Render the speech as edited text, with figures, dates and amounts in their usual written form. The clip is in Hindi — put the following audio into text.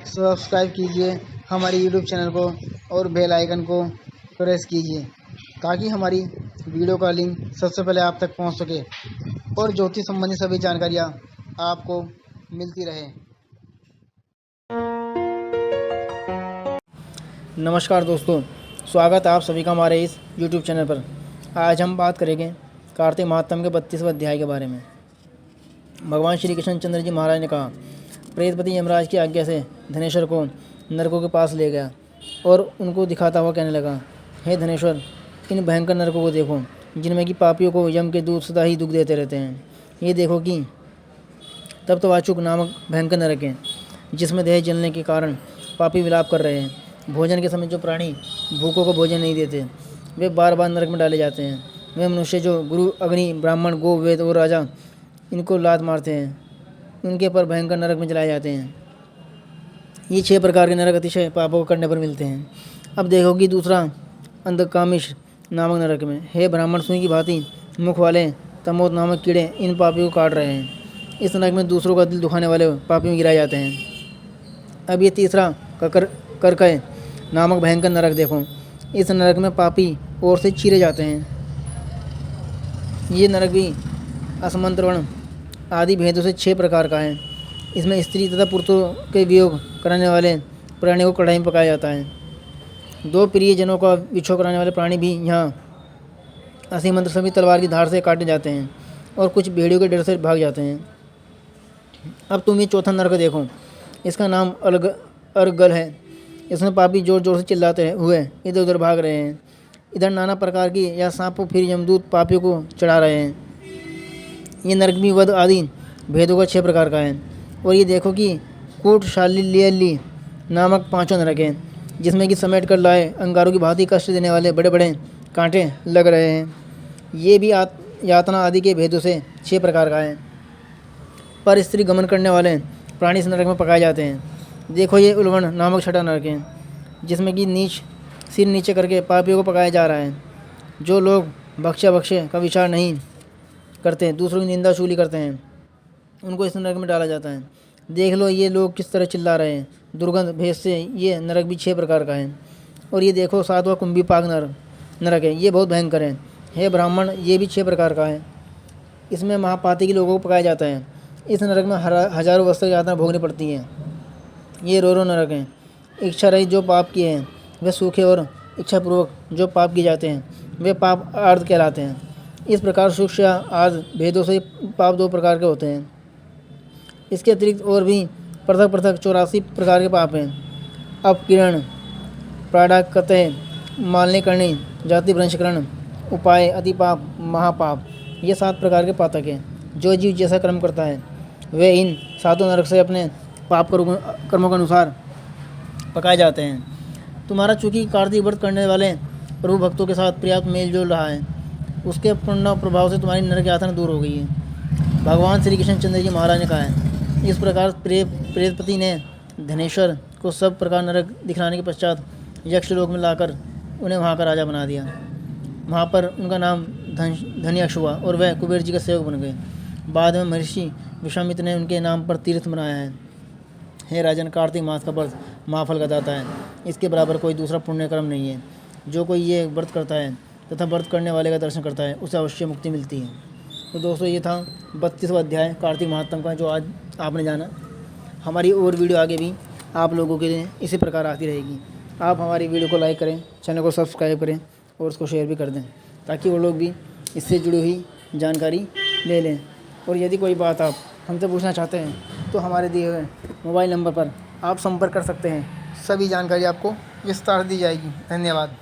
सब्सक्राइब कीजिए हमारे यूट्यूब चैनल को और बेल आइकन को प्रेस कीजिए ताकि हमारी वीडियो का लिंक सबसे पहले आप तक पहुंच सके और ज्योतिष संबंधी सभी जानकारियाँ आपको मिलती रहे। नमस्कार दोस्तों, स्वागत है आप सभी का हमारे इस YouTube चैनल पर। आज हम बात करेंगे कार्तिक महात्म के 32वें अध्याय के बारे में। भगवान श्री कृष्ण चंद्र जी महाराज ने कहा, प्रेतपति यमराज की आज्ञा से धनेश्वर को नरकों के पास ले गया और उनको दिखाता हुआ कहने लगा, हे धनेश्वर, इन भयंकर नरकों को देखो जिनमें कि पापियों को यम के दूत सदा ही दुख देते रहते हैं। ये देखो कि तप्तवाचुक नामक भयंकर नरक है जिसमें देह जलने के कारण पापी विलाप कर रहे हैं। भोजन के समय जो प्राणी भूखों को भोजन नहीं देते वे बार बार नरक में डाले जाते हैं। वे मनुष्य जो गुरु, अग्नि, ब्राह्मण, गो, वेद और राजा इनको लात मारते हैं, उनके पर भयंकर नरक में जलाए जाते हैं। ये 6 प्रकार के नरक अतिशय पापों को करने पर मिलते हैं। अब देखो कि दूसरा अंधकामिश नामक नरक में, हे ब्राह्मण, सुई की भांति मुख वाले तमोद नामक कीड़े इन पापियों को काट रहे हैं। इस नरक में दूसरों का दिल दुखाने वाले पापी में गिराए जाते हैं। अब ये तीसरा करकय नामक भयंकर नरक देखो। इस नरक में पापी ओर से चीरे जाते हैं। ये नरक भी असमंत्रवण आदि भेदों से 6 प्रकार का है। इसमें स्त्री तथा पुरुषों के वियोग कराने वाले प्राणियों को कढ़ाई में पकाया जाता है। 2 प्रिय जनों का विछोह कराने वाले प्राणी भी यहाँ असी मंत्र सभी तलवार की धार से काटे जाते हैं और कुछ भेड़ियों के डर से भाग जाते हैं। अब तुम ये चौथा नरक देखो। इसका नाम अर्गल है। इसमें पापी जोर जोर से चिल्लाते हुए इधर उधर भाग रहे हैं। इधर नाना प्रकार की या सांपों फिर यमदूत पापियों को चढ़ा रहे हैं। ये नरक भी वध आदि भेदों का 6 प्रकार का है। और ये देखो कि कूटशाली नामक 5वां नरक है जिसमें कि समेट कर लाए अंगारों की भांति कष्ट देने वाले बड़े बड़े कांटे लग रहे हैं। ये भी यातना आदि के भेदों से 6 प्रकार का है। पर स्त्री गमन करने वाले प्राणी इस नरक में पकाए जाते हैं। देखो ये उल्वण नामक 6वां नरक है जिसमें कि सिर नीचे करके पापियों को पकाया जा रहा है। जो लोग भक्ष्य का विचार नहीं करते, दूसरों की निंदा चुगली करते हैं, उनको इस नरक में डाला जाता है। देख लो ये लोग किस तरह चिल्ला रहे हैं। दुर्गंध भेद से ये नरक भी 6 प्रकार का है। और ये देखो 7वां कुंभी पाक नरक है। ये बहुत भयंकर है। हे ब्राह्मण, ये भी 6 प्रकार का है। इसमें महापाती के लोगों को पकाया जाता है। इस नरक में हजारों वस्त्र यातना भोगनी पड़ती है। ये रो नरक हैं। इच्छा रहित जो पाप किए हैं वे सूखे और इच्छापूर्वक जो पाप किए जाते हैं वे पाप आर्ध कहलाते हैं। इस प्रकार सूक्ष्म या आर्ध भेदों से पाप 2 प्रकार के होते हैं। इसके अतिरिक्त और भी पृथक पृथक 84 प्रकार के पाप हैं। अपकिरण, प्राडाकतय, मालने करनी, जाति भ्रंशकरण, उपाय, अतिपाप, महापाप, ये 7 प्रकार के पातक हैं। जो जीव जैसा कर्म करता है वे इन 7 नरक से अपने पाप कर्मों के अनुसार पकाए जाते हैं। तुम्हारा चूँकि कार्तिक व्रत करने वाले प्रभु भक्तों के साथ पर्याप्त मेल जोल रहा है, उसके पुण्य प्रभाव से तुम्हारी नरक यातना दूर हो गई है। भगवान श्री कृष्ण चंद्र जी महाराज ने कहा है। इस प्रकार प्रेतपति ने धनेश्वर को सब प्रकार नरक दिखलाने के पश्चात यक्ष लोक में लाकर उन्हें वहाँ का राजा बना दिया। वहाँ पर उनका नाम धन्यक्ष हुआ और वह कुबेर जी का सेवक बन गए। बाद में महर्षि विश्वामित्र ने उनके नाम पर तीर्थ बनाया है। हे राजन, कार्तिक मास का व्रत महाफल का दाता है। इसके बराबर कोई दूसरा पुण्य कर्म नहीं है। जो कोई ये व्रत करता है तथा व्रत करने वाले का दर्शन करता है उसे अवश्य मुक्ति मिलती है। तो दोस्तों, ये था 32वां अध्याय कार्तिक महात्म का जो आज आपने जाना। हमारी और वीडियो आगे भी आप लोगों के लिए इसी प्रकार आती रहेगी। आप हमारी वीडियो को लाइक करें, चैनल को सब्सक्राइब करें और उसको शेयर भी कर दें ताकि वो लोग भी इससे जुड़ी हुई जानकारी ले लें। और यदि कोई बात आप हमसे पूछना चाहते हैं तो हमारे दिए हुए मोबाइल नंबर पर आप संपर्क कर सकते हैं। सभी जानकारी आपको विस्तार दी जाएगी। धन्यवाद।